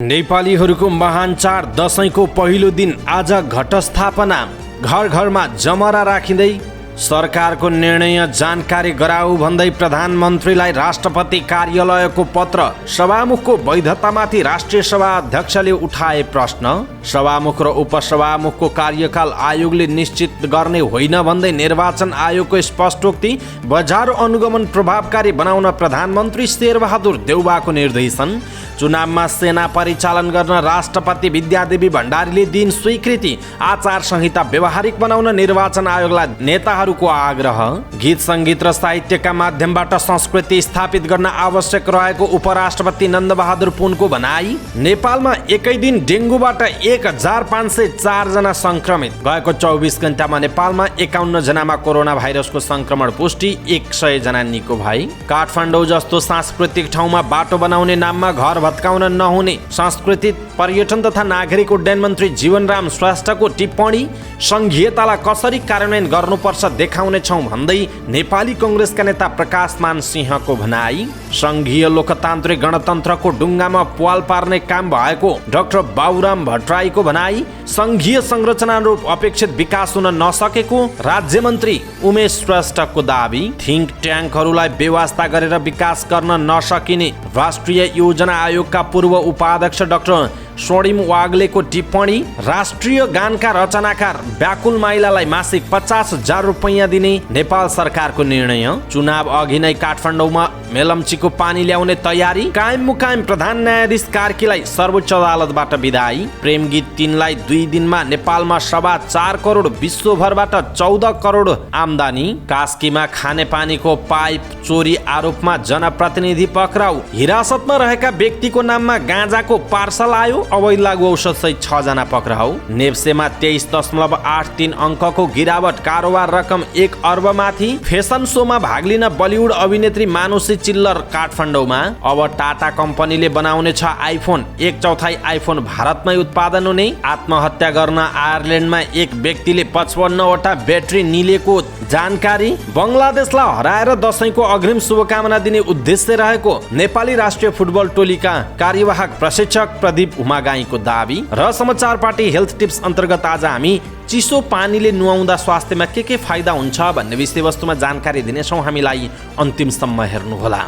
नेपालीहरूको महान चाड दशैंको पहिलो दिन आज घटस्थापना। घर घरमा जमरा राखिँदै सरकारको निर्णय जानकारी गराऊ भन्दै प्रधानमन्त्रीलाई राष्ट्रपति कार्यालयको पत्र। सभामुखको वैधतामाथि राष्ट्रिय सभा अध्यक्षले उठाए प्रश्न। सभामुख र उपसभामुखको कार्यकाल आयोगले निश्चित गर्ने होइन भन्दै निर्वाचन आयोगको स्पष्टोक्ति। बजार अनुगमन प्रभावकारी बनाउन प्रधानमन्त्री शेरबहादुर देउवाको निर्देशन। चुनावमा सेना परिचालन गर्न राष्ट्रपति विद्यादेवी भण्डारीले दिइन् स्वीकृति। आचार संहिता व्यवहारिक बनाउन निर्वाचन आयोगलाई नेताहरूको आग्रह। गीत संगीत र साहित्यका माध्यमबाट संस्कृति स्थापित गर्न आवश्यक रहेको उपराष्ट्रपति नन्दबहादुर पुनको भनाई। नेपालमा एकै दिन डेङ्गुबाट 1504 जना संक्रमित। गएको 24 घण्टामा नेपालमा 51 जनामा कोरोना भाइरसको संक्रमण पुष्टि। 100 जना निको भए। काठमाडौँ जस्तो सांस्कृतिक ठाउँमा बाटो बनाउने नाममा घर भत्काउन नहुने सांस्कृतिक पर्यटन तथा नागरिक उड्डयन मन्त्री जीवनराम श्रेष्ठको टिप्पणी। संघीयतालाई कसरी कार्यान्वयन गर्नुपर्छ देखाउने छौं भन्दै नेपाली कांग्रेसका नेता प्रकाशमान सिंहको भनाई। संघीय लोकतान्त्रिक गणतन्त्रको ढुङ्गामा प्वाल पार्ने काम भएको डाक्टर बाबुराम भट्टराईको भनाई। संघीय संरचना अनुरूप अपेक्षित विकास हुन नसकेको राज्य मन्त्री उमेश श्रेष्ठको दावी। थिङ्क ट्याङ्कहरूलाई व्यवस्था गरेर विकास गर्न नसकिने राष्ट्रिय योजना आयोगका पूर्व उपाध्यक्ष डाक्टर स्वर्णिम वाग्लेको टिप्पणी। राष्ट्रिय गानका रचनाकार व्याकुल माइलालाई मासिक 50,000 रुपैयाँ दिने नेपाल सरकारको निर्णय। चुनाव अघि नै काठमाडौँमा मेलम्चीको पानी ल्याउने तयारी। कायम मुकायम प्रधान न्यायाधीश कार्कीलाई सर्वोच्च अदालतबाट बिदाई। प्रेम गीत 3 लाई 2 दिनमा नेपालमा 4.25 करोड, विश्वभरबाट 14 करोड आम्दानी। कास्कीमा खानेपानीको पाइप चोरी आरोपमा जनप्रतिनिधि पक्राउ। हिरासतमा रहेका व्यक्तिको नाममा गाँजाको पार्सल आयो। अवैध लागु औषध सहित 6 जना पक्राउ। नेप्सेमा 23.83 अङ्कको गिरावट। कारोबार रकम 1 अर्ब माथि। फेसन सोमा भाग लिन बलिउड अभिनेत्री मानुषी चिल्लर काठमाडौँमा। अब टाटा कम्पनीले बनाउने छ आइफोन। 1/4 आइफोन भारतमै उत्पादन हुने। आत्महत्या गर्न आयरल्यान्डमा एक व्यक्तिले 55 वटा ब्याट्री निलेको जानकारी। बङ्गलादेशलाई हराएर दशैंको अग्रिम शुभकामना दिने उद्देश्य रहेको नेपाली राष्ट्रिय फुटबल टोलीका कार्यवाहक प्रशिक्षक प्रदीप उमागाईको दावी। र समाचार पार्टी हेल्थ टिप्स अन्तर्गत आज हामी चिसो पानीले नुहाउँदा स्वास्थ्यमा के फाइदा हुन्छ भन्ने विषयवस्तुमा जानकारी दिनेछौँ। हामीलाई अन्तिमसम्म हेर्नुहोला।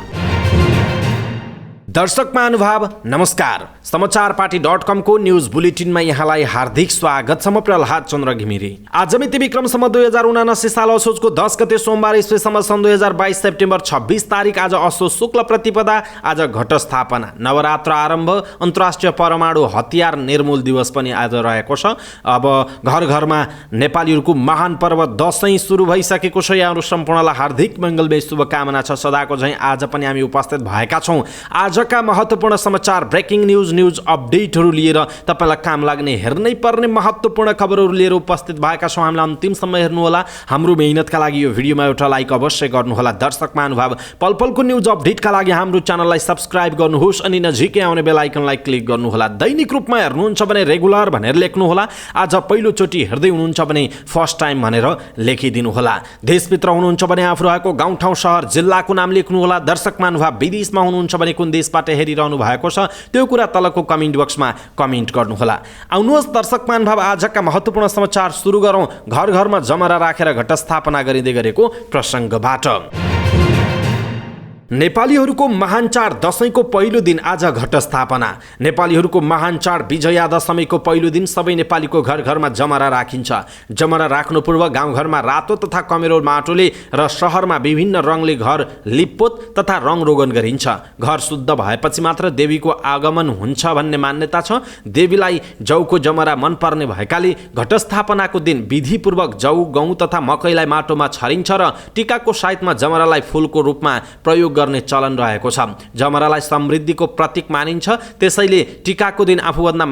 दर्शक महानुभाव नमस्कार। समाचार पार्टी.com को न्यूज बुलेटिनमा यहाँलाई हार्दिक स्वागत छ। म प्रहलाद चन्द्र घिमिरे। आज मिति विक्रमसम्म 2079 साल असोजको 10 गते सोमबार ईस्वीसम्म सन् 2022 सेप्टेम्बर 26 तारिक आज असोज शुक्ल प्रतिपदा। आज घटस्थापना, नवरात्र आरम्भ, अन्तर्राष्ट्रिय परमाणु हतियार निर्मूल दिवस पनि आज रहेको छ। अब घर घरमा नेपालीहरूको महान पर्व दशैं सुरु भइसकेको छ। यहाँहरू सम्पूर्णलाई हार्दिक मङ्गलमय शुभकामना छ। सदाको झैं आज पनि हामी उपस्थित भएका छौँ। आजका महत्त्वपूर्ण समाचार, ब्रेकिङ न्यूज अपडेटहरू लिएर तपाईलाई काम लाग्ने, हेर्नै पर्ने महत्त्वपूर्ण खबरहरू लिएर उपस्थित भएका छौँ। हामीलाई अन्तिमसम्म हेर्नुहोला। हाम्रो मेहनतका लागि यो भिडियोमा एउटा लाइक अवश्य गर्नुहोला। दर्शक महानुभाव, पलपलको न्यूज अपडेटका लागि हाम्रो च्यानललाई सब्स्क्राइब गर्नुहोस् अनि नजिकै आउने बेल आइकनलाई क्लिक गर्नुहोला। दैनिक रूपमा हेर्नुहुन्छ भने रेगुलर भनेर लेख्नुहोला। आज पहिलोचोटि हेर्दै हुनुहुन्छ भने फर्स्ट टाइम भनेर लेखिदिनुहोला। देशभित्र हुनुहुन्छ भने आफू रहेको गाउँठाउँ सहर जिल्लाको नाम लेख्नुहोला। दर्शक महानुभाव, विदेशमा हुनुहुन्छ भने कुन देशबाट हेरिरहनु भएको छ त्यो कुरा तलको कमेन्ट बक्समा कमेन्ट गर्नुहोला। आउनुहोस् दर्शक महानुभाव, आजका महत्त्वपूर्ण समाचार सुरु गरौँ घर घरमा जमरा राखेर घटस्थापना गरिँदै गरेको प्रसङ्गबाट। नेपालीहरूको महान चाड दशैंको पहिलो दिन आज घटस्थापना। नेपालीहरूको महान चाड विजया दशमीको पहिलो दिन सबै नेपालीको घर घरमा जमरा राखिन्छ। जमरा राख्नु पूर्व गाउँघरमा रातो तथा कमेरो माटोले र शहरमा विभिन्न रङले घर लिपपोत तथा रङ रोगन गरिन्छ। घर शुद्ध भएपछि मात्र देवीको आगमन हुन्छ भन्ने मान्यता छ। देवीलाई जौको जमरा मनपर्ने भएकाले घटस्थापनाको दिन विधिपूर्वक जौ, गहुँ तथा मकैलाई माटोमा छरिन्छ र टीकाको साइतमा जमरालाई फूलको रूपमा प्रयोग गर्ने चलन रहेको छ। जमरालाई समृद्धिको प्रतीक मानिन्छ। त्यसैले टीकाको दिन आफूभन्दा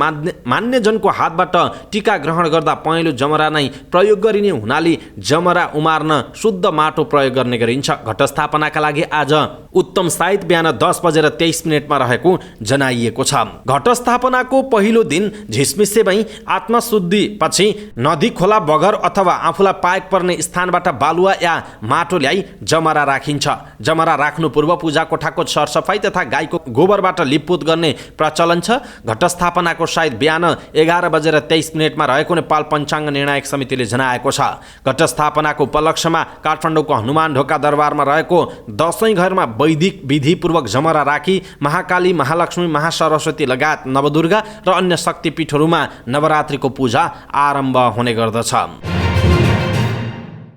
मान्यजनको हातबाट टीका ग्रहण गर्दा पहेँलो जमरा नै प्रयोग गरिने हुनाले जमरा उमार्न शुद्ध माटो प्रयोग गर्ने गरिन्छ। घटस्थापनाका लागि आज उत्तम साइत बिहान 10:23 रहेको जनाइएको छ। घटस्थापनाको पहिलो दिन झिसमिसे भई आत्मशुद्धि पछि नदी, खोला, बगर अथवा आफूलाई पाएक पर्ने स्थानबाट बालुवा या माटो ल्याई जमरा राखिन्छ। जमरा राख्नु पूर्व पूजा कोठाको सरसफाई तथा गाईको गोबरबाट लिपपोत गर्ने प्रचलन छ। घटस्थापनाको सायद बिहान 11:23 रहेको नेपाल पञ्चाङ्ग निर्णायक समितिले जनाएको छ। घटस्थापनाको उपलक्ष्यमा काठमाडौँको हनुमान ढोका दरबारमा रहेको दशैं घरमा वैदिक विधिपूर्वक जमरा राखी महाकाली, महालक्ष्मी, महासरस्वती लगायत नवदुर्गा र अन्य शक्तिपीठहरूमा नवरात्रिको पूजा आरम्भ हुने गर्दछ।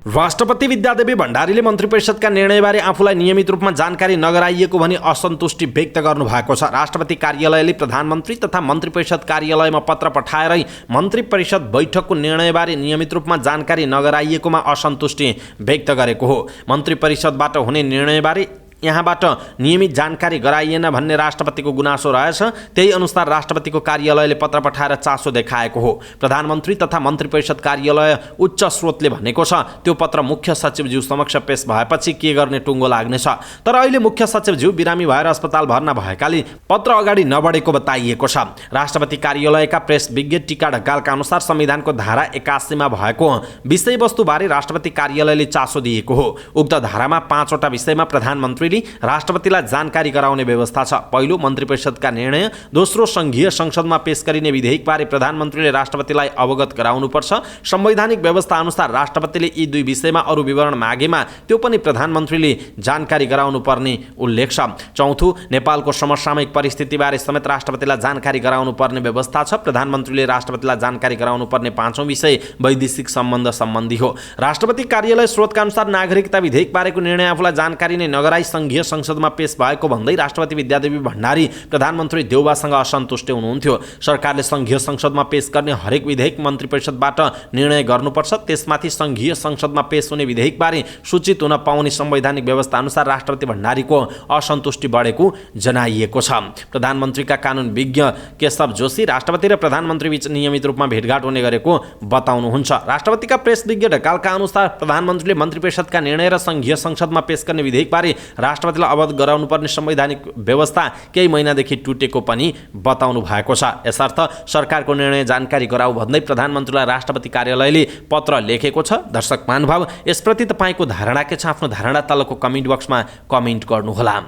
राष्ट्रपति विद्यादेवी भण्डारीले मन्त्री परिषदका निर्णयबारे आफूलाई नियमित रूपमा जानकारी नगराइएको भनी असन्तुष्टि व्यक्त गर्नुभएको छ। राष्ट्रपति कार्यालयले प्रधानमन्त्री तथा मन्त्री परिषद कार्यालयमा पत्र पठाएरै मन्त्री परिषद बैठकको निर्णयबारे नियमित रूपमा जानकारी नगराइएकोमा असन्तुष्टि व्यक्त गरेको हो। मन्त्री परिषदबाट हुने निर्णयबारे यहाँबाट नियमित जानकारी गराइएन भन्ने राष्ट्रपतिको गुनासो रहेछ। त्यही अनुसार राष्ट्रपतिको कार्यालयले पत्र पठाएर चासो देखाएको हो। प्रधानमन्त्री तथा मन्त्री परिषद कार्यालय उच्च स्रोतले भनेको छ त्यो पत्र मुख्य सचिवज्यू समक्ष पेश भएपछि के गर्ने टुङ्गो लाग्नेछ। तर अहिले मुख्य सचिवज्यू बिरामी भएर अस्पताल भर्ना भएकाले पत्र अगाडि नबढेको बताइएको छ। राष्ट्रपति कार्यालयका प्रेस विज्ञ टीका ढकालका अनुसार संविधानको धारा 81 भएको विषयवस्तुबारे राष्ट्रपति कार्यालयले चासो दिएको हो। उक्त धारामा 5 वटा विषयमा प्रधानमन्त्री राष्ट्रपतिलाई जानकारी गराउने व्यवस्था छ। पहिलो, मन्त्री परिषदका निर्णय। दोस्रो, संघीय संसदमा पेश गरिने विधेयकबारे प्रधानमन्त्रीले राष्ट्रपतिलाई अवगत गराउनुपर्छ। संवैधानिक व्यवस्था अनुसार राष्ट्रपतिले यी दुई विषयमा अरू विवरण मागेमा त्यो पनि प्रधानमन्त्रीले जानकारी गराउनु पर्ने उल्लेख छ। चौथो, नेपालको समसामयिक परिस्थितिबारे समेत राष्ट्रपतिलाई जानकारी गराउनु पर्ने व्यवस्था छ। प्रधानमन्त्रीले राष्ट्रपतिलाई जानकारी गराउनु पर्ने 5औं विषय वैदेशिक सम्बन्ध सम्बन्धी हो। राष्ट्रपति कार्यालय स्रोतका अनुसार नागरिकता विधेयकबारेको निर्णय आफूलाई जानकारी नै नगराई संघीय संसदमा पेश भएको भन्दै राष्ट्रपति विद्यादेवी भण्डारी प्रधानमन्त्री देउबासँग असन्तुष्ट हुनुहुन्थ्यो। सरकारले संघीय संसदमा पेश गर्ने हरेक विधेयक मन्त्री परिषदबाट निर्णय गर्नुपर्छ। त्यसमाथि संघीय संसदमा पेश हुने विधेयकबारे सूचित हुन पाउने संवैधानिक व्यवस्था अनुसार राष्ट्रपति भण्डारीको असन्तुष्टि बढेको जनाइएको छ। प्रधानमन्त्रीका कानुन विज्ञ केशव जोशी राष्ट्रपति र प्रधानमन्त्री बीच नियमित रूपमा भेटघाट हुने गरेको बताउनुहुन्छ। राष्ट्रपतिका प्रेस विज्ञ ढकालका अनुसार प्रधानमन्त्रीले मन्त्री परिषदका निर्णय र संघीय संसदमा पेश गर्ने विधेयकबारे राष्ट्रपतिलाई अवगत गराउनुपर्ने संवैधानिक व्यवस्था केही महिनादेखि टुटेको पनि बताउनु भएको छ। यसर्थ सरकारको निर्णय जानकारी गराउ भन्दै प्रधानमन्त्रीलाई राष्ट्रपति कार्यालयले पत्र लेखेको छ। दर्शक महानुभाव, यसप्रति तपाईँको धारणा के छ? आफ्नो धारणा तलको कमेन्ट बक्समा कमेन्ट गर्नुहोला।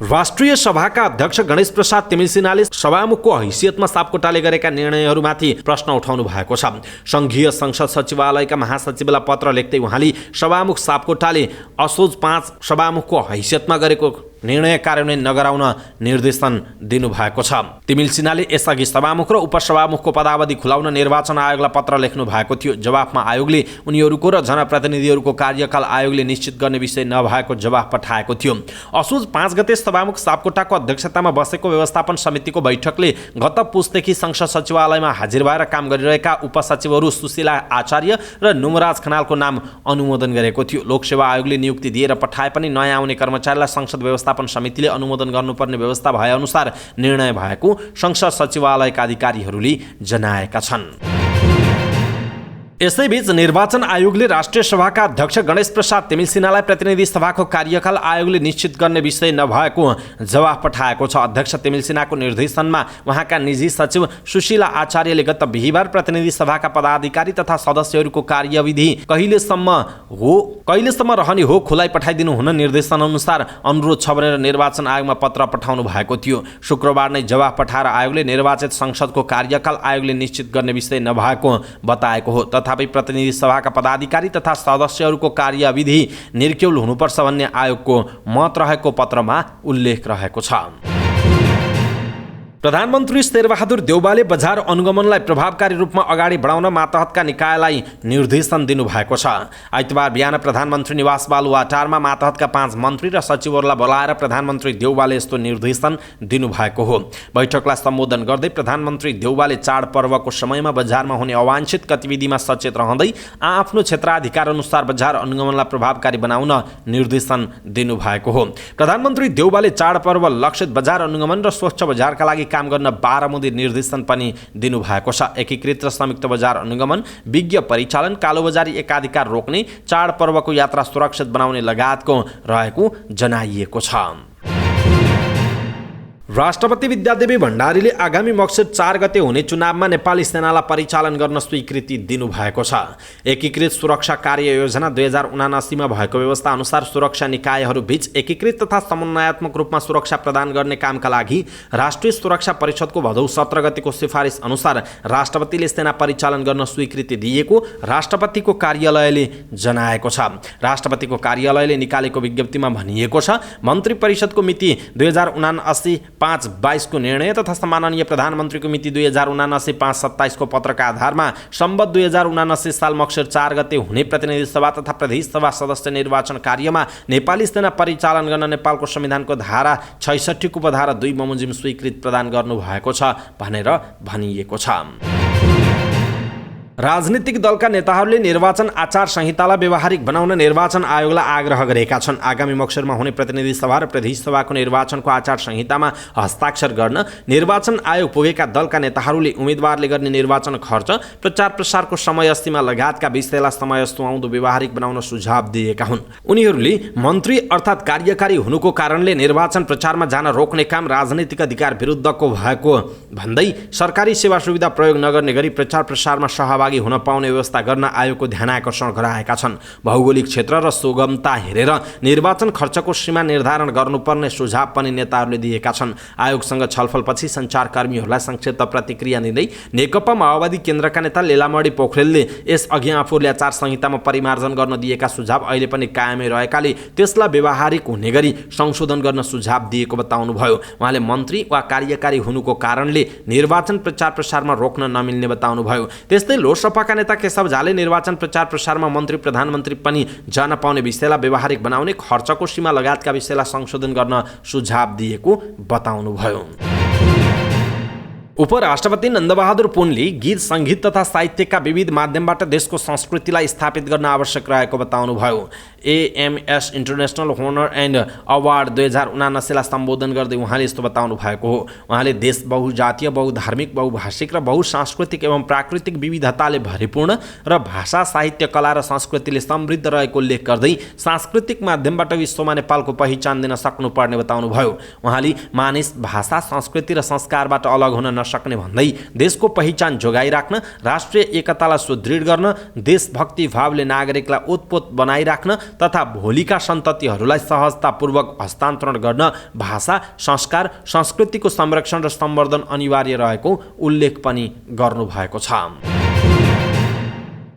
राष्ट्रिय सभाका अध्यक्ष गणेश प्रसाद तिमिल सिन्हाले सभामुखको हैसियतमा सापकोटाले गरेका निर्णयहरूमाथि प्रश्न उठाउनु भएको छ। संघीय संसद सचिवालयका महासचिवलाई पत्र लेख्दै उहाँले सभामुख सापकोटाले असोज 5 सभामुखको हैसियतमा गरेको निर्णय कार्यान्वयन नगराउन निर्देशन दिनुभएको छ। तिमिल सिन्हाले यसअघि सभामुख र उपसभामुखको पदावधि खुलाउन निर्वाचन आयोगलाई पत्र लेख्नु भएको थियो। जवाफमा आयोगले उनीहरूको र जनप्रतिनिधिहरूको कार्यकाल आयोगले निश्चित गर्ने विषय नभएको जवाफ पठाएको थियो। असोज 5 गते सभामुख सापकोटाको अध्यक्षतामा बसेको व्यवस्थापन समितिको बैठकले गत पुसदेखि संसद सचिवालयमा हाजिर भएर काम गरिरहेका उपसचिवहरू सुशीला आचार्य र नुमराज खनालको नाम अनुमोदन गरेको थियो। लोकसेवा आयोगले नियुक्ति दिएर पठाए पनि नयाँ आउने कर्मचारीलाई संसद व्यवस्थापन समितिले अनुमोदन गर्नुपर्ने व्यवस्था भए अनुसार निर्णय भएको संसद सचिवालयका अधिकारीहरूले जनाएका छन्। यसैबीच निर्वाचन आयोगले राष्ट्रिय सभाका अध्यक्ष गणेश प्रसाद तिमिल सिन्हालाई प्रतिनिधि सभाको कार्यकाल आयोगले निश्चित गर्ने विषय नभएको जवाफ पठाएको छ। अध्यक्ष तिमिल सिन्हाको निर्देशनमा उहाँका निजी सचिव सुशीला आचार्यले गत बिहीबार प्रतिनिधि सभाका पदाधिकारी तथा सदस्यहरूको कार्यविधि कहिलेसम्म रहने हो खुलाई पठाइदिनु हुन निर्देशन अनुसार अनुरोध छ भनेर निर्वाचन आयोगमा पत्र पठाउनु भएको थियो। शुक्रबार नै जवाफ पठाएर आयोगले निर्वाचित संसदको कार्यकाल आयोगले निश्चित गर्ने विषय नभएको बताएको हो। तथापि प्रतिनिधि सभाका पदाधिकारी तथा सदस्यहरूको कार्यविधि निर्क्युल हुनुपर्छ भन्ने आयोगको मत रहेको पत्रमा उल्लेख रहेको छ। प्रधानमन्त्री शेरबहादुर देउवाले बजार अनुगमनलाई प्रभावकारी रूपमा अगाडि बढाउन मातहतका निकायलाई निर्देशन दिनुभएको छ। आइतबार बिहान प्रधानमन्त्री निवास बालुवाटारमा मातहतका 5 मन्त्री र सचिवहरूलाई बोलाएर प्रधानमन्त्री देउवाले यस्तो निर्देशन दिनुभएको हो। बैठकलाई सम्बोधन गर्दै प्रधानमन्त्री देउवाले चाडपर्वको समयमा बजारमा हुने अवांछित गतिविधिमा सचेत रहँदै आफ्नो क्षेत्राधिकार अनुसार बजार अनुगमनलाई प्रभावकारी बनाउन निर्देशन दिनुभएको हो। प्रधानमन्त्री देउवाले चाडपर्व लक्षित बजार अनुगमन र स्वच्छ बजारका लागि काम गर्न 12 मुद्दे निर्देशन पनि दिनुभएको छ। एकीकृत र संयुक्त बजार अनुगमन, विज्ञ परिचालन, कालोबजारी एकाधिकार रोक्ने, चाडपर्वको यात्रा सुरक्षित बनाउने लगायतको रहेको जनाइएको छ। राष्ट्रपति विद्यादेवी भण्डारीले आगामी मक्सिर 4 गते हुने चुनावमा नेपाली सेनालाई परिचालन गर्न स्वीकृति दिनुभएको छ। एकीकृत सुरक्षा कार्ययोजना 2079 भएको व्यवस्था अनुसार सुरक्षा निकायहरूबीच एकीकृत तथा समन्वयात्मक रूपमा सुरक्षा प्रदान गर्ने कामका लागि राष्ट्रिय सुरक्षा परिषदको भदौ 17 गतेको सिफारिस अनुसार राष्ट्रपतिले सेना परिचालन गर्न स्वीकृति दिएको राष्ट्रपतिको कार्यालयले जनाएको छ। राष्ट्रपतिको कार्यालयले निकालेको विज्ञप्तिमा भनिएको छ, मन्त्री परिषदको मिति 2079-5-22 को निर्णय तथा सम्माननीय प्रधानमन्त्रीको मिति 2079-5-27 को पत्रका आधारमा सम्बत 2079 साल मक्सिर 4 गते हुने प्रतिनिधि सभा तथा प्रदेश सभा सदस्य निर्वाचन कार्यमा नेपाली सेना परिचालन गर्न नेपालको संविधानको धारा 66 को उपधारा 2 बमोजिम स्वीकृति प्रदान गर्नुभएको छ भनेर भनिएको छ। राजनीतिक दलका नेताहरूले निर्वाचन आचार संहितालाई व्यवहारिक बनाउन निर्वाचन आयोगलाई आग्रह गरेका छन्। आगामी मक्सिरमा हुने प्रतिनिधि सभा र प्रदेश सभाको निर्वाचनको आचार संहितामा हस्ताक्षर गर्न निर्वाचन आयोग पुगेका दलका नेताहरूले उम्मेदवारले गर्ने निर्वाचन खर्च, प्रचार प्रसारको समय सीमा लगायतका विषयलाई समय सुहाउँदो व्यवहारिक बनाउन सुझाव दिएका हुन्। उनीहरूले मन्त्री अर्थात् कार्यकारी हुनुको कारणले निर्वाचन प्रचारमा जान रोक्ने काम राजनीतिक अधिकार विरुद्धको भएको भन्दै सरकारी सेवा सुविधा प्रयोग नगर्ने गरी प्रचार प्रसारमा सहभागी हुन पाउने व्यवस्था गर्न आयोगको ध्यानाकर्षण गराएका छन्। भौगोलिक क्षेत्र र सुगमता हेरेर निर्वाचन खर्चको सीमा निर्धारण गर्नुपर्ने सुझाव पनि नेताहरूले दिएका छन्। आयोगसँग छलफलपछि सञ्चारकर्मीहरूलाई संक्षिप्त प्रतिक्रिया दिँदै नेकपा माओवादी केन्द्रका नेता लीलामणि पोखरेलले यसअघि आफूले आचार संहितामा परिमार्जन गर्न दिएका सुझाव अहिले पनि कायमै रहेकाले त्यसलाई व्यवहारिक हुने गरी संशोधन गर्न सुझाव दिएको बताउनुभयो। उहाँले मन्त्री वा कार्यकारी हुनुको कारणले निर्वाचन प्रचार प्रसारमा रोक्न नमिल्ने बताउनुभयो। त्यस्तै लोकसभाका नेता केशव झाले निर्वाचन प्रचार प्रसारमा मन्त्री प्रधानमन्त्री पनि जान पाउने विषयलाई व्यवहारिक बनाउने, खर्चको सीमा लगायतका विषयलाई संशोधन गर्न सुझाव दिएको बताउनुभयो। उपराष्ट्रपति नन्दबहादुर पुनले गीत सङ्गीत तथा साहित्यका विविध माध्यमबाट देशको संस्कृतिलाई स्थापित गर्न आवश्यक रहेको बताउनुभयो। AMS international honour and award 2079लाई सम्बोधन गर्दै उहाँले यस्तो बताउनु भएको हो। उहाँले देश बहुजातीय, बहुधार्मिक, बहुभाषिक र बहुसांस्कृतिक एवं प्राकृतिक विविधताले भरिपूर्ण र भाषा, साहित्य, कला र संस्कृतिले समृद्ध रहेको उल्लेख गर्दै सांस्कृतिक माध्यमबाट विश्वमा नेपालको पहिचान दिन सक्नुपर्ने बताउनुभयो। उहाँले मानिस भाषा, संस्कृति र संस्कारबाट अलग हुन नसक्ने भन्दै देशको पहिचान जोगाइराख्न, राष्ट्रिय एकतालाई सुदृढ गर्न, देशभक्ति भावले नागरिकलाई ओतपोत बनाइराख्न तथा भोलिका सन्ततिहरूलाई सहजतापूर्वक हस्तान्तरण गर्न भाषा, संस्कार, संस्कृतिको संरक्षण र सम्वर्धन अनिवार्य रहेको उल्लेख पनि गर्नुभएको छ।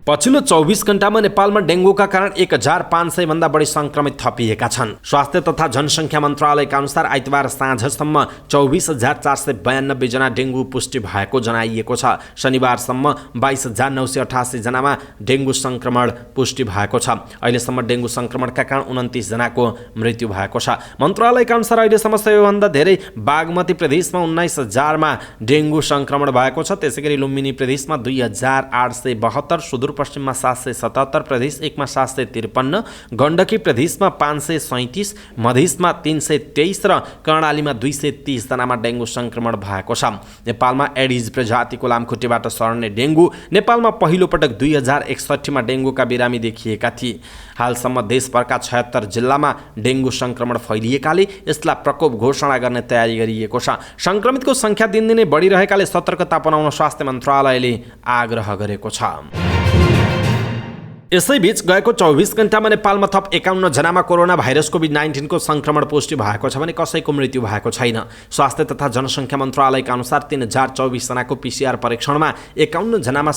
पछिल्लो 24 घण्टामा नेपालमा डेङ्गुका कारण 1500 भन्दा बढी संक्रमित थपिएका छन्। स्वास्थ्य तथा जनसङ्ख्या मन्त्रालयका अनुसार आइतबार साँझसम्म 24492 जना डेङ्गु पुष्टि भएको जनाइएको छ। शनिबारसम्म 22988 जनामा डेङ्गु संक्रमण पुष्टि भएको छ। अहिलेसम्म डेङ्गु संक्रमणका कारण 29 जनाको मृत्यु भएको छ। मन्त्रालयका अनुसार अहिलेसम्म सबैभन्दा धेरै बागमती प्रदेशमा 19000मा डेङ्गु संक्रमण भएको छ। त्यसैगरी लुम्बिनी प्रदेशमा 2872, सुदूरपश्चिममा 777, प्रदेश 1 मा 753, गण्डकी प्रदेशमा 537, मधेसमा 323 र कर्णालीमा 230 जनामा डेङ्गु संक्रमण भएको छ। नेपालमा एडिज प्रजातिको लामखुट्टेबाट सर्ने डेङ्गु नेपालमा पहिलो पटक 2061 मा डेङ्गुका बिरामी देखिएका थिए। हालसम्म देशभरका 76 जिल्लामा डेङ्गु संक्रमण फैलिएकाले यसलाई प्रकोप घोषणा गर्ने तयारी गरिएको छ। संक्रमितको संख्या दिनदिनै बढिरहेकाले सतर्कता अपनाउन स्वास्थ्य मन्त्रालयले आग्रह गरेको छ। यसैबीच गएको 24 घण्टामा नेपालमा थप 51 जनामा कोरोना भाइरस कोभिड-19 को संक्रमण पुष्टि भएको छ भने कसैको मृत्यु भएको छैन। स्वास्थ्य तथा जनसङ्ख्या मन्त्रालयका अनुसार 3024 जनाको PCR परीक्षणमा 51 जनामा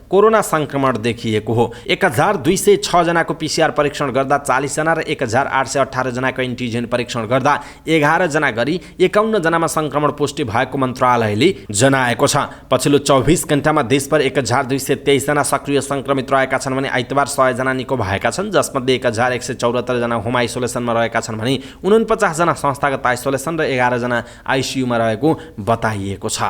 कोरोना संक्रमण देखिएको हो। 1206 जनाको PCR परीक्षण गर्दा 40 जना र 1818 जनाको एन्टिजेन परीक्षण गर्दा 11 जना गरी 51 जनामा संक्रमण पुष्टि भएको मन्त्रालयले जनाएको छ। पछिल्लो 24 घण्टामा देशभर 1223 जना सक्रिय संक्रमित रहेका छन् भने आइतबार 100 जना निको भएका छन्, जसमध्ये 1174 जना होम आइसोलेसनमा रहेका छन् भने 49 जना संस्थागत आइसोलेसन र 11 जना आइसियुमा रहेको बताइएको छ।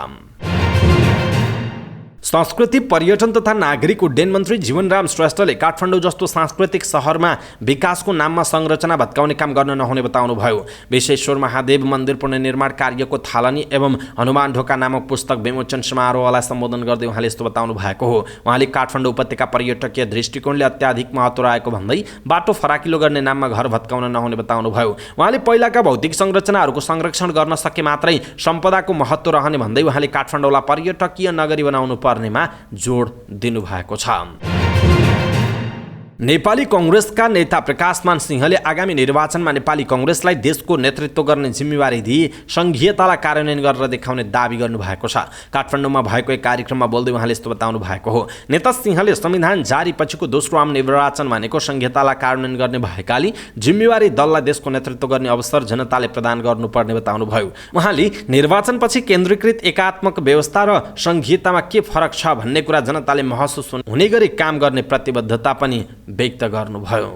संस्कृति पर्यटन तथा नागरिक उड्डयन मन्त्री जीवनराम श्रेष्ठले काठमाडौँ जस्तो सांस्कृतिक सहरमा विकासको नाममा संरचना भत्काउने काम गर्न नहुने बताउनुभयो। विश्वेश्वर महादेव मन्दिर पुनर्निर्माण कार्यको थालनी एवं हनुमान ढोका नामक पुस्तक विमोचन समारोहलाई सम्बोधन गर्दै उहाँले यस्तो बताउनु भएको हो। उहाँले काठमाडौँ उपत्यका पर्यटकीय दृष्टिकोणले अत्याधिक महत्त्व रहेको भन्दै बाटो फराकिलो गर्ने नाममा घर भत्काउन नहुने बताउनुभयो। उहाँले पहिलाका भौतिक संरचनाहरूको संरक्षण गर्न सके मात्रै सम्पदाको महत्त्व रहने भन्दै उहाँले काठमाडौँलाई पर्यटकीय नगरी बनाउनु पर्नेमा जोड दिनुभएको छ। नेपाली कांग्रेसका नेता प्रकाशमान सिंहले आगामी निर्वाचनमा नेपाली कांग्रेसलाई देशको नेतृत्व गर्ने जिम्मेवारी दिई संघीयतालाई कार्यान्वयन गरेर देखाउने दाबी गर्नुभएको छ। काठमाडौँमा भएको एक कार्यक्रममा बोल्दै उहाँले यस्तो बताउनु भएको हो। नेता सिंहले संविधान जारी पछिको दोस्रो आम निर्वाचन भनेको संघीयतालाई कार्यान्वयन गर्ने भएकाले जिम्मेवारी दललाई देशको नेतृत्व गर्ने अवसर जनताले प्रदान गर्नुपर्ने बताउनुभयो। उहाँले निर्वाचनपछि केन्द्रीकृत एकात्मक व्यवस्था र संघीयतामा के फरक छ भन्ने कुरा जनताले महसुस हुने गरी काम गर्ने प्रतिबद्धता पनि व्यक्त गर्नुभयो।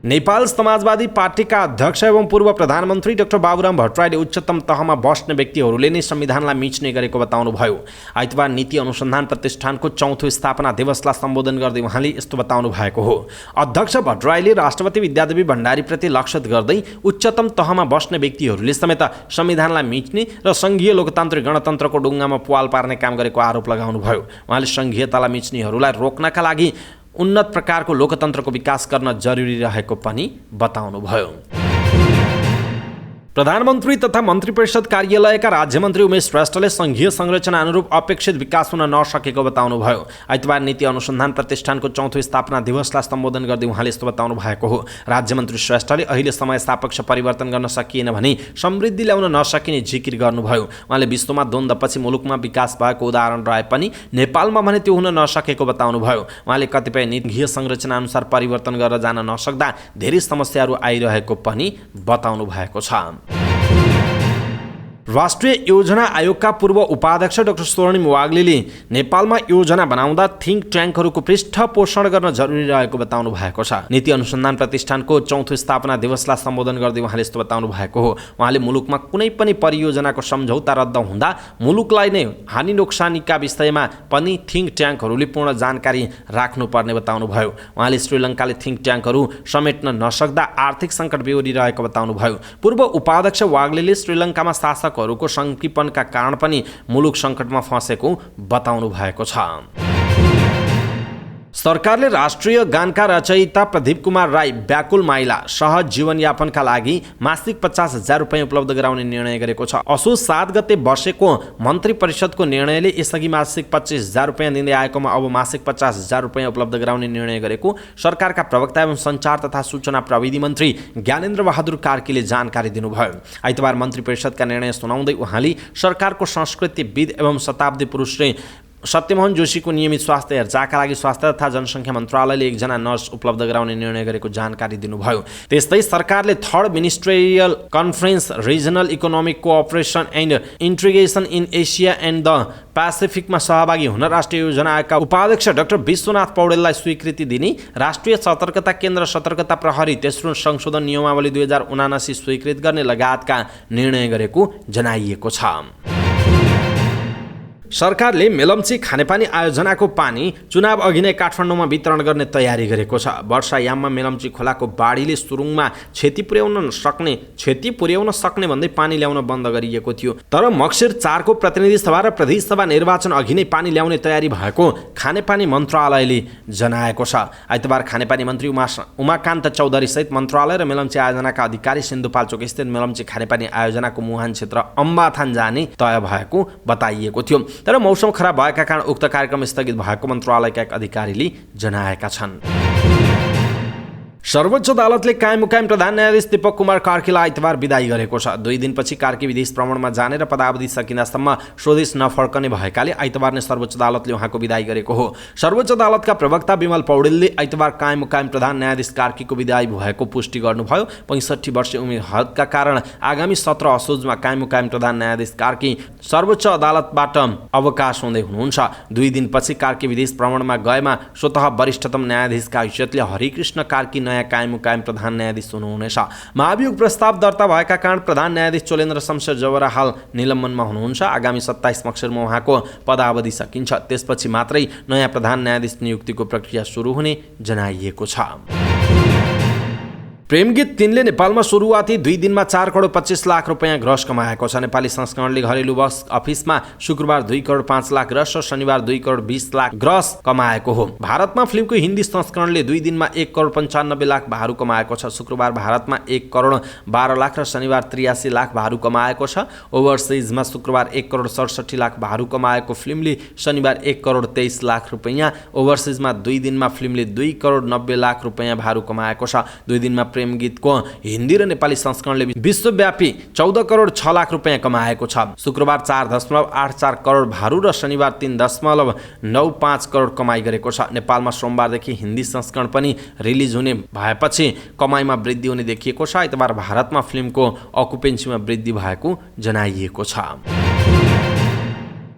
नेपाल समाजवादी पार्टीका अध्यक्ष एवं पूर्व प्रधानमन्त्री डाक्टर बाबुराम भट्टराईले उच्चतम तहमा बस्ने व्यक्तिहरूले नै संविधानलाई मिच्ने गरेको बताउनुभयो। आइतबार नीति अनुसन्धान प्रतिष्ठानको चौथो स्थापना दिवसलाई सम्बोधन गर्दै उहाँले यस्तो बताउनु भएको हो। अध्यक्ष भट्टराईले राष्ट्रपति विद्यादेवी भण्डारीप्रति लक्षित गर्दै उच्चतम तहमा बस्ने व्यक्तिहरूले समेत संविधानलाई मिच्ने र संघीय लोकतान्त्रिक गणतन्त्रको डुङ्गामा पुवाल पार्ने काम गरेको आरोप लगाउनुभयो। उहाँले संघीयतालाई मिच्नेहरूलाई रोक्नका लागि उन्नत प्रकारको लोकतन्त्रको विकास गर्न जरुरी रहेको पनि बताउनुभयो। प्रधानमन्त्री तथा मन्त्री परिषद कार्यालयका राज्यमन्त्री उमेश श्रेष्ठले संघीय संरचना अनुरूप अपेक्षित विकास हुन नसकेको बताउनुभयो। आइतबार नीति अनुसन्धान प्रतिष्ठानको चौथो स्थापना दिवसलाई सम्बोधन गर्दै उहाँले यस्तो बताउनु भएको हो। राज्यमन्त्री श्रेष्ठले अहिले समय सापेक्ष परिवर्तन गर्न सकिएन भने समृद्धि ल्याउन नसकिने जिकिर गर्नुभयो। उहाँले विश्वमा द्वन्द्वपछि मुलुकमा विकास भएको उदाहरण रहे पनि नेपालमा भने त्यो हुन नसकेको बताउनुभयो। उहाँले कतिपय नीतिगत संरचना अनुसार परिवर्तन गरेर जान नसक्दा धेरै समस्याहरू आइरहेको पनि बताउनु भएको छ। राष्ट्रिय योजना आयोगका पूर्व उपाध्यक्ष डाक्टर स्वर्णिम वाग्लेले नेपालमा योजना बनाउँदा थिङ्क ट्याङ्कहरूको पृष्ठपोषण गर्न जरुरी रहेको बताउनु भएको छ। नीति अनुसन्धान प्रतिष्ठानको चौथो स्थापना दिवसलाई सम्बोधन गर्दै उहाँले यस्तो बताउनु भएको हो। उहाँले मुलुकमा कुनै पनि परियोजनाको सम्झौता रद्द हुँदा मुलुकलाई नै हानि नोक्सानीका विषयमा पनि थिङ्क ट्याङ्कहरूले पूर्ण जानकारी राख्नुपर्ने बताउनुभयो। उहाँले श्रीलङ्काले थिङ्क ट्याङ्कहरू समेट्न नसक्दा आर्थिक सङ्कट बेहोरिरहेको बताउनुभयो। पूर्व उपाध्यक्ष वाग्लेले श्रीलङ्कामा शासक को संकीपनका कारण पनि मुलुक संकटमा फँसेको बताउनु भएको छ। सरकारले राष्ट्रिय गानका रचयिता प्रदीप कुमार राई व्याकुल माइला सहज जीवनयापनका लागि मासिक 50,000 रुपियाँ उपलब्ध गराउने निर्णय गरेको छ। असोज 7 गते बसेको मन्त्री परिषदको निर्णयले यसअघि मासिक 25,000 रुपियाँ दिँदै आएकोमा अब मासिक 50,000 रुपियाँ उपलब्ध गराउने निर्णय गरेको सरकारका प्रवक्ता एवं सञ्चार तथा सूचना प्रविधि मन्त्री ज्ञानेन्द्र बहादुर कार्कीले जानकारी दिनुभयो। आइतबार मन्त्री परिषदका निर्णय सुनाउँदै उहाँले सरकारको संस्कृतिविद एवं शताब्दी पुरुष सत्यमोहन जोशीको नियमित स्वास्थ्य हेरचाहका लागि स्वास्थ्य तथा जनसङ्ख्या मन्त्रालयले 1 जना नर्स उपलब्ध गराउने निर्णय गरेको जानकारी दिनुभयो। त्यस्तै सरकारले third ministerial conference regional economic cooperation and integration in Asia and the पेसिफिकमा सहभागी हुन राष्ट्रिय योजना आयोगका उपाध्यक्ष डाक्टर विश्वनाथ पौडेललाई स्वीकृति दिने, राष्ट्रिय सतर्कता केन्द्र सतर्कता प्रहरी तेस्रो संशोधन नियमावली 2079 स्वीकृत गर्ने लगायतका निर्णय गरेको जनाइएको छ। सरकारले मेलम्ची खानेपानी आयोजनाको पानी चुनाव अघि नै काठमाडौँमा वितरण गर्ने तयारी गरेको छ। वर्षायाममा मेलम्ची खोलाको बाढीले सुरुङमा क्षति पुर्याउन सक्ने भन्दै पानी ल्याउन बन्द गरिएको थियो। तर मक्सिर 4 को प्रतिनिधि सभा र प्रदेश सभा निर्वाचन अघि नै पानी ल्याउने तयारी भएको खानेपानी मन्त्रालयले जनाएको छ। आइतबार खानेपानी मन्त्री उमाकान्त चौधरी सहित मन्त्रालय र मेलम्ची आयोजनाका अधिकारी सिन्धुपाल्चोक स्थित मेलम्ची खानेपानी आयोजनाको मुहान क्षेत्र अम्बाथान जाने तय भएको बताइएको थियो। तर मौसम खराब भएका कारण उक्त कार्यक्रम स्थगित भएको मन्त्रालयका एक अधिकारीले जनाएका छन्। सर्वोच्च अदालतले कायम मुकायम प्रधान न्यायाधीश दीपक कुमार कार्कीलाई आइतबार विदाई गरेको छ। 2 दिनपछि कार्की विदेश भ्रमणमा जाने र पदावधि सकिँदासम्म स्वदेश नफर्कने भएकाले आइतबार नै सर्वोच्च अदालतले उहाँको विदाई गरेको हो। सर्वोच्च अदालतका प्रवक्ता विमल पौडेलले आइतबार कायम मुकायम प्रधान न्यायाधीश कार्कीको विदाई भएको पुष्टि गर्नुभयो। 65 वर्षीय उमेर हदका कारण आगामी 17 असोजमा कायम मुकायम प्रधान न्यायाधीश कार्की सर्वोच्च अदालतबाट अवकाश हुँदै हुनुहुन्छ। 2 दिनपछि कार्की विदेश भ्रमणमा गएमा स्वतः वरिष्ठतम न्यायाधीशका हैसियतले हरिकृष्ण कार्की नयाँ नयाँ कायम प्रधान न्यायाधीश हुनुहुनेछ। महाभियोग प्रस्ताव दर्ता भएका कारण प्रधान न्यायाधीश चोलेन्द्र शमशेर जवरा हाल निलम्बनमा हुनुहुन्छ। आगामी 27 मक्सिरमा उहाँको पदावधि सकिन्छ। त्यसपछि मात्रै नयाँ प्रधान न्यायाधीश नियुक्तिको प्रक्रिया सुरु हुने जनाइएको छ। प्रेमगीत 3 ले नेपालमा सुरुवाती 2 दिनमा 4 करोड 25 लाख रुपैयाँ ग्रस कमाएको छ। नेपाली संस्करणले घरेलु बक्स अफिसमा शुक्रबार 2 करोड 5 लाख ग्रस र शनिबार 2 करोड 20 लाख ग्रस कमाएको हो। भारतमा फिल्मको हिन्दी संस्करणले 2 दिनमा 1 करोड 95 लाख भारू कमाएको छ। शुक्रबार भारतमा 1 करोड 12 लाख र शनिबार 83 लाख भारू कमाएको छ। ओभरसिजमा शुक्रबार 1 करोड 67 लाख भारू कमाएको फिल्मले शनिबार 1 करोड 23 लाख रुपैयाँ, ओभरसिजमा 2 दिनमा फिल्मले 2 करोड 90 लाख रुपैयाँ भारू कमाएको छ। 2 दिनमा प्रेम गीतको हिन्दी र नेपाली संस्करणले विश्वव्यापी 14 करोड 6 लाख रुपैयाँ कमाएको छ। शुक्रबार 4.84 करोड भारू र शनिबार 3.95 करोड कमाई गरेको छ। नेपालमा सोमबारदेखि हिन्दी संस्करण पनि रिलिज हुने भएपछि कमाईमा वृद्धि हुने देखिएको छ। आइतबार भारतमा फिल्मको अकुपेन्सीमा वृद्धि भएको जनाइएको छ।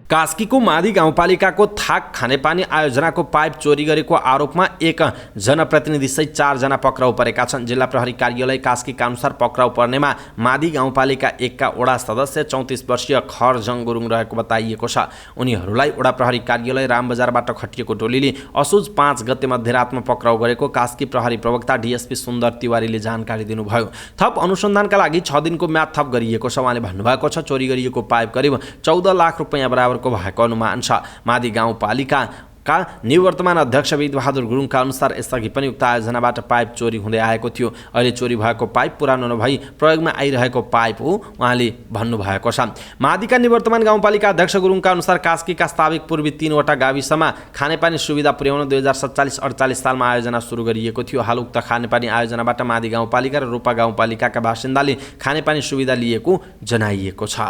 कास्कीको मादी गाउँपालिकाको थाक खानेपानी आयोजनाको पाइप चोरी गरेको आरोपमा 1 जनप्रतिनिधि सहित 4 जना पक्राउ परेका छन्। जिल्ला प्रहरी कार्यालय कास्कीका अनुसार पक्राउ पर्नेमा मादी गाउँपालिका 1 का वडा सदस्य 34 वर्षीय खरजङ गुरुङ रहेको बताइएको छ। उनीहरूलाई वडा प्रहरी कार्यालय रामबजारबाट खटिएको टोलीले असोज 5 गते मध्यरातमा पक्राउ गरेको कास्की प्रहरी प्रवक्ता डीएसपी सुन्दर तिवारीले जानकारी दिनुभयो। थप अनुसन्धानका लागि 6 दिनको म्याद थप गरिएको छ। उहाँले भन्नुभएको छ, चोरी गरिएको पाइप करिब 14 लाख रुपैयाँ बराबर भएको अनुमान छ। मादी गाउँपालिकाका निवर्तमान अध्यक्ष विदबहादुर गुरुङका अनुसार यसअघि पनि उक्त आयोजनाबाट पाइप चोरी हुँदै आएको थियो। अहिले चोरी भएको पाइप पुरानो नभई प्रयोगमा आइरहेको पाइप हो, उहाँले भन्नुभएको छ। मादिका निवर्तमान गाउँपालिका अध्यक्ष गुरुङका अनुसार कास्कीका स्थापित पूर्वी 3 वटा गाविसमा खानेपानी सुविधा पुर्याउन 2047-48 सालमा आयोजना सुरु गरिएको थियो। हाल उक्त खानेपानी आयोजनाबाट मादी गाउँपालिका र रोपा गाउँपालिकाका बासिन्दाले खानेपानी सुविधा लिएको जनाइएको छ।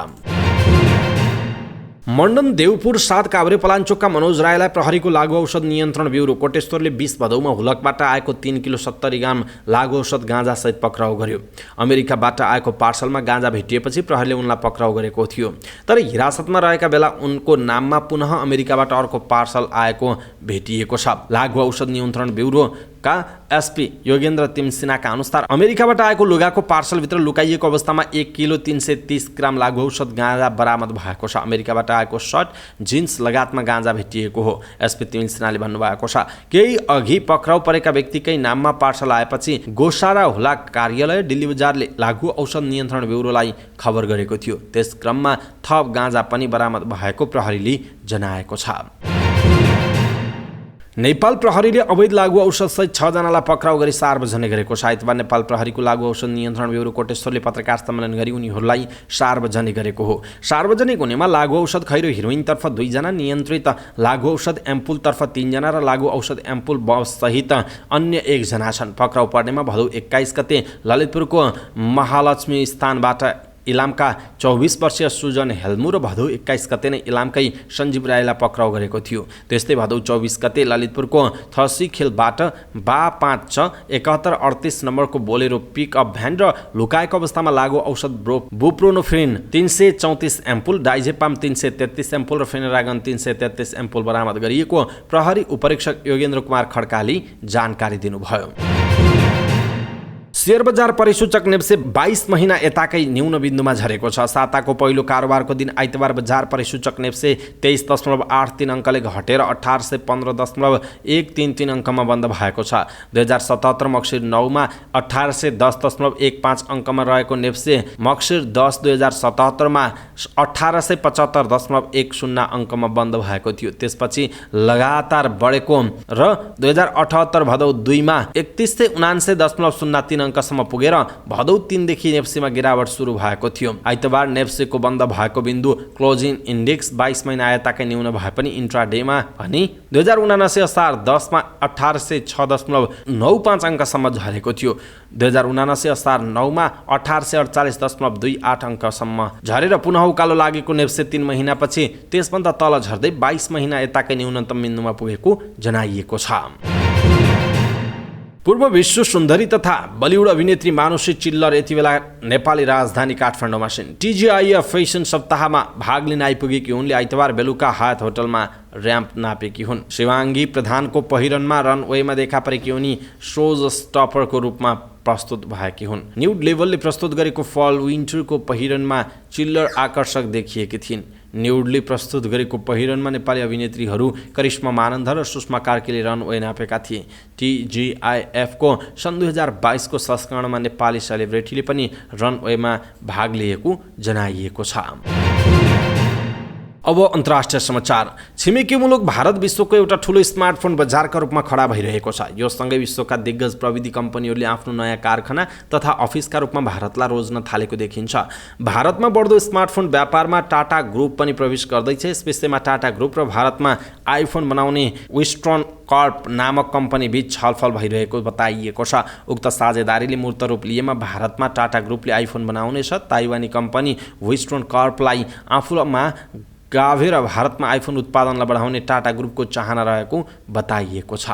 मण्डन देवपुर 7 काभ्रे पलाञ्चोकका मनोज राईलाई प्रहरीको लागु औषध नियन्त्रण ब्युरो कोटेश्वरले 20 भदौमा हुलकबाट आएको 3 किलो 70 ग्राम लागु औषध गाँजासहित पक्राउ गर्यो। अमेरिकाबाट आएको पार्सलमा गाँजा भेटिएपछि प्रहरीले उनलाई पक्राउ गरेको थियो। तर हिरासतमा रहेका बेला उनको नाममा पुनः अमेरिकाबाट अर्को पार्सल आएको भेटिएको छ। लागु औषध नियन्त्रण ब्युरोका एसपी योगेन्द्र तिमसिनाका अनुसार अमेरिकाबाट आएको लुगाको पार्सलभित्र लुकाइएको अवस्थामा 1 किलो 330 ग्राम लागु औषध गाँजा बरामद भएको छ। अमेरिकाबाट आएको सर्ट, जिन्स लगायतमा गाँजा भेटिएको हो। एसपी तिमसिनाले भन्नुभएको छ, केही अघि पक्राउ परेका व्यक्तिकै नाममा पार्सल आएपछि गोसारा हुला कार्यालय दिल्ली बजारले लागु औषध नियन्त्रण ब्युरोलाई खबर गरेको थियो। त्यस क्रममा थप गाँजा पनि बरामद भएको प्रहरीले जनाएको छ। नेपाल प्रहरीले अवैध लागु औषध सहित 6 जनालाई पक्राउ गरी सार्वजनिक गरेको छ। आइतबार नेपाल प्रहरीको लागु औषध नियन्त्रण ब्युरो कोटेश्वरले पत्रकार सम्मेलन गरी उनीहरूलाई सार्वजनिक गरेको हो। सार्वजनिक हुनेमा लागु औषध खैरो हिरोइनतर्फ 2 जना, नियन्त्रित लागु औषध एम्पुलतर्फ 3 जना र लागु औषध एम्पुल बस सहित अन्य 1 जना छन्। पक्राउ पर्नेमा भदौ 21 गते ललितपुरको महालक्ष्मी स्थानबाट इलामका 24 वर्षीय सुजन हेल्मु र भदौ 21 गते नै इलामकै सञ्जीव राईलाई पक्राउ गरेको थियो। त्यस्तै भदौ 24 गते ललितपुरको थसी खेलबाट बा 5-7138 नम्बरको बोलेरो पिकअप भ्यान र लुकाएको अवस्थामा लागु औषध बुप्रोनोफ्रिन 334 एम्पुल, डाइजेपाम 333 एम्पुल र फेनेरागन 333 एम्पुल बरामद गरिएको प्रहरी उपरीक्षक योगेन्द्र कुमार खड्काले जानकारी दिनुभयो। शेयर बजार परिसूचक नेप्से 22 महिना यताकै न्यून बिन्दुमा झरेको छ। साताको पहिलो कारोबारको दिन आइतबार बजार परिसूचक नेप्से 23.83 अङ्कले घटेर 1815.133 अङ्कमा बन्द भएको छ। 2077 मक्सिर 9 मा 1810.15 अङ्कमा रहेको नेप्से मक्सिर 10 2077 मा 1875.10 अङ्कमा बन्द भएको थियो। त्यसपछि लगातार बढेको र 2078 भदौ 2 मा 3179.03 अङ्कसम्म पुगेर भदौ 3 देखि नेप्सेमा गिरावट सुरु भएको थियो। आइतबार नेप्सेको बन्द भएको बिन्दु क्लोजिङ इन्डेक्स 22 महिना आयताकै न्यून भए पनि इन्ट्राडेमा भने 2079 असार 10 मा 1806.95 अङ्कसम्म झरेको थियो। 2079 असार 9 मा 1848.28 अङ्कसम्म झरेर पुनः उकालो लागेको नेप्से 3 महिनापछि त्यसभन्दा तल झर्दै 22 महिना यताकै न्यूनतम बिन्दुमा पुगेको जनाइएको छ। पूर्व विश्व सुन्दरी तथा बलिउड अभिनेत्री मानुषी चिल्लर यति बेला नेपाली राजधानी काठमाडौँमा छिन्। TGIF फेसन सप्ताहमा भाग लिन आइपुगेकी उनले आइतबार बेलुका हायत होटलमा र्याम्प नापेकी हुन्। शिवाङ्गी प्रधानको पहिरनमा रनवेमा देखा परेकी उनी शोज स्टपरको रूपमा प्रस्तुत भएकी हुन्। न्युड लेभलले प्रस्तुत गरेको फल विन्टरको पहिरनमा चिल्लर आकर्षक देखिएकी थिइन्। न्युडले प्रस्तुत गरेको पहिरनमा नेपाली अभिनेत्रीहरू करिश्मा मानन्धर र सुषमा कार्कीले रनवे नापेका थिए। TGIF-को सन् 2022को संस्करणमा नेपाली सेलिब्रेटीले पनि रनवेमा भाग लिएको जनाइएको छ। अब अन्तर्राष्ट्रिय समाचार। छिमेकी मुलुक भारत विश्वको एउटा ठूलो स्मार्टफोन बजारका रूपमा खडा भइरहेको छ। यो सँगै विश्वका दिग्गज प्रविधि कम्पनीहरूले आफ्नो नयाँ कारखाना तथा अफिसका रूपमा भारतलाई रोज्न थालेको देखिन्छ। भारतमा बढ्दो स्मार्टफोन व्यापारमा टाटा ग्रुप पनि प्रवेश गर्दैछ। यस विषयमा टाटा ग्रुप र भारतमा आइफोन बनाउने विस्ट्रोन कर्प नामक कम्पनी बीच छलफल भइरहेको बताइएको छ। उक्त साझेदारीले मूर्त रूप लिएमा भारतमा टाटा ग्रुपले आइफोन बनाउनेछ। ताइवानी कम्पनी विस्ट्रोन कर्पलाई आफूमा गाभेर भारतमा आइफोन उत्पादनलाई बढाउने टाटा ग्रुपको चाहना रहेको बताइएको छ।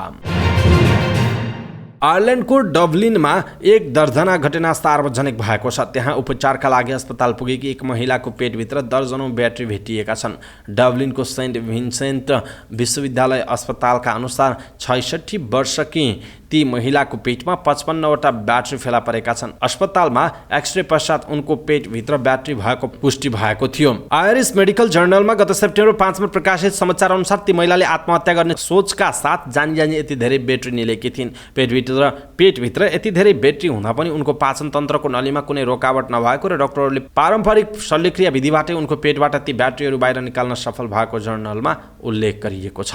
आयरल्यान्डको डब्लिनमा एक दर्जना घटना सार्वजनिक भएको छ। त्यहाँ उपचारका लागि अस्पताल पुगेकी एक महिलाको पेटभित्र दर्जनौं ब्याट्री भेटिएका छन्। डब्लिनको सेन्ट भिन्सेन्ट विश्वविद्यालय अस्पतालका अनुसार 66 वर्षकी ती महिलाको पेटमा 55वटा ब्याट्री फेला परेका छन्। अस्पतालमा एक्सरे पश्चात उनको पेटभित्र ब्याट्री भएको पुष्टि भएको थियो। आयरिस मेडिकल जर्नलमा गत सेप्टेम्बर 5 मा प्रकाशित समाचार अनुसार ती महिलाले आत्महत्या गर्ने सोचका साथ जानी यति धेरै ब्याट्री निलेकी थिइन्। पेटभित्र यति धेरै ब्याट्री हुँदा पनि उनको पाचन तन्त्रको नलीमा कुनै रोकावट नभएको र डाक्टरहरूले पारम्परिक शल्यक्रिया विधिबाटै उनको पेटबाट ती ब्याट्रीहरू बाहिर निकाल्न सफल भएको जर्नलमा उल्लेख गरिएको छ।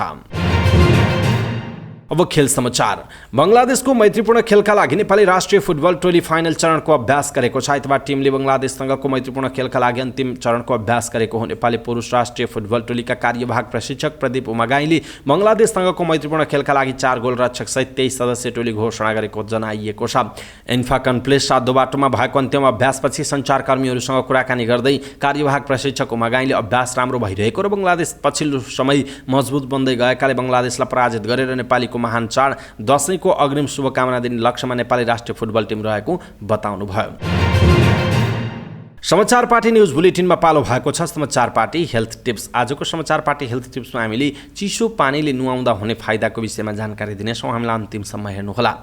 अब खेल समाचार। बङ्गलादेशको मैत्रीपूर्ण खेलका लागि नेपाली राष्ट्रिय फुटबल टोली फाइनल चरणको अभ्यास गरेको छ। आइतबार टिमले बङ्गलादेशसँगको मैत्रीपूर्ण खेलका लागि अन्तिम चरणको अभ्यास गरेको हो। नेपाली पुरुष राष्ट्रिय फुटबल टोलीका कार्यवाहक प्रशिक्षक प्रदीप उमागाईले बङ्गलादेशसँगको मैत्रीपूर्ण खेलका लागि 4 गोलरक्षक सहित 23 सदस्यीय टोली घोषणा गरेको जनाइएको छ। इन्फा कन्प्लेक्स साधो बाटोमा भएको अन्तिम अभ्यासपछि सञ्चारकर्मीहरूसँग कुराकानी गर्दै कार्यवाहक प्रशिक्षक उमागाईले अभ्यास राम्रो भइरहेको र बङ्गलादेश पछिल्लो समय मजबुत बन्दै गएकाले बङ्गलादेशलाई पराजित गरेर नेपाली महान चाड दशैंको अग्रिम शुभकामना दिने लक्ष्यमा नेपाली राष्ट्रिय फुटबल टिम रहेको बताउनु भयो। समाचार पार्टी न्युज बुलेटिनमा पालो भएको छ समाचार पार्टी हेल्थ टिप्स। आजको समाचार पार्टी हेल्थ टिप्समा हामीले चिसो पानीले नुहाउँदा हुने फाइदाको विषयमा जानकारी दिनेछौँ। हामीलाई अन्तिमसम्म हेर्नुहोला।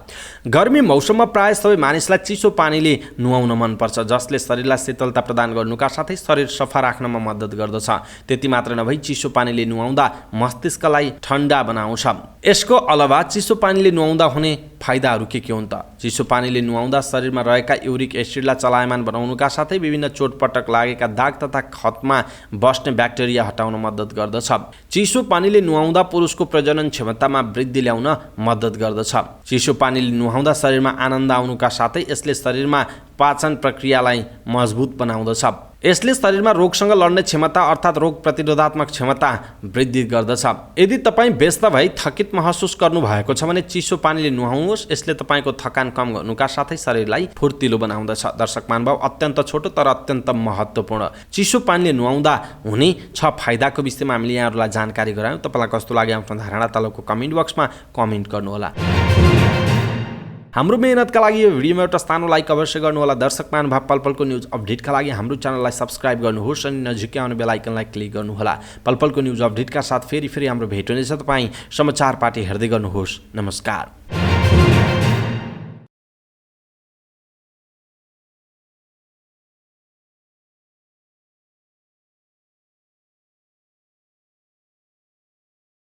गर्मी मौसममा प्राय सबै मानिसलाई चिसो पानीले नुहाउन मनपर्छ, जसले शरीरलाई शीतलता प्रदान गर्नुका साथै शरीर सफा राख्नमा मद्दत गर्दछ। त्यति मात्र नभई चिसो पानीले नुहाउँदा मस्तिष्कलाई ठन्डा बनाउँछ। यसको अलावा चिसो पानीले नुहाउँदा हुने फाइदाहरू के हुन् त? चिसो पानीले नुहाउँदा शरीरमा रहेका युरिक एसिडलाई चलायमान बनाउनुका साथै विभिन्न चोटपटक लागेका दाग तथा खतमा बस्ने ब्याक्टेरिया हटाउन मद्दत गर्दछ। चिसो पानीले नुहाउँदा पुरुषको प्रजनन क्षमतामा वृद्धि ल्याउन मद्दत गर्दछ। चिसो पानीले नुहाउँदा शरीरमा आनन्द आउनुका साथै यसले शरीरमा पाचन प्रक्रियालाई मजबुत बनाउँदछ। यसले शरीरमा रोगसँग लड्ने क्षमता अर्थात् रोग प्रतिरोधात्मक क्षमता वृद्धि गर्दछ। यदि तपाईँ व्यस्त भई थकित महसुस गर्नु भएको छ भने चिसो पानीले नुहाउनुहोस्। यसले तपाईँको थकान कम गर्नुका साथै शरीरलाई फुर्तिलो बनाउँदछ। दर्शक महानुभाव, अत्यन्त छोटो तर अत्यन्त महत्त्वपूर्ण चिसो पानीले नुहाउँदा हुने 6 फाइदाको विषयमा हामीले यहाँहरूलाई जानकारी गरायौँ। तपाईँलाई कस्तो लाग्यो आफ्नो धारणा तलको कमेन्ट बक्समा कमेन्ट गर्नुहोला। हाम्रो मेहनतका लागि यो भिडियोमा एउटा सानो लाइक अवश्य गर्नुहोला। दर्शक महानुभाव, पलपलको न्युज अपडेटका लागि हाम्रो च्यानललाई सब्स्क्राइब गर्नुहोस् अनि नजिकै आउने बेल आइकनलाई क्लिक गर्नुहोला। पलपलको न्युज अपडेटका साथ फेरि हाम्रो भेट हुनेछ। तपाईँ समाचार पार्टी हेर्दै गर्नुहोस्। नमस्कार।